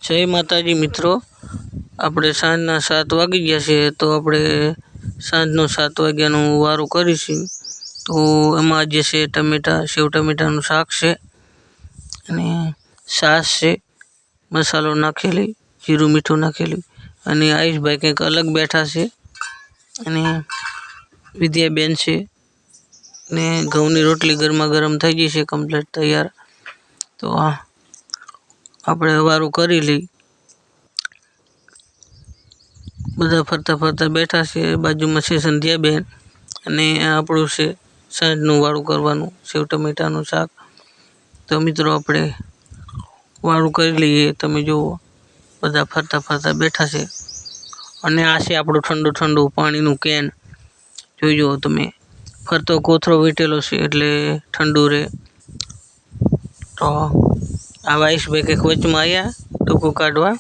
જય માતાજી મિત્રો, આપણે સાંજના 7 વાગી ગયા છે તો આપણે સાંજનો 7 વાગ્યાનું વારું કરીશું। તો એમાં આજે છે ટમેટા સેવ ટમેટાનું શાક છે અને છાશ છે, મસાલો નાખેલી, જીરું મીઠું નાખેલી અને આયુષભાઈ કંઈક અલગ બેઠા છે અને વિદ્યાબેન છે ને ઘઉંની રોટલી ગરમા ગરમ થઈ ગઈ છે, કમ્પ્લીટ તૈયાર। તો આપણે વારું કરી લઈ। બધા ફરતા ફરતા બેઠા છે, બાજુમાં છે સંધ્યાબેન અને આપણું છે સાંજનું વાળું કરવાનું સેવ ટમેટાનું શાક। તો મિત્રો આપણે વાળું કરી લઈએ। તમે જુઓ બધા ફરતા ફરતા બેઠા છે અને આ છે આપણું ઠંડુ ઠંડુ પાણીનું કેન, જોઈ જુઓ તમે, ફરતો કોથળો વીટેલો છે એટલે ઠંડુ રહે। તો આ વાઈશભાઈ કંઈક વચમાં આવ્યા ટૂંકું કાઢવા।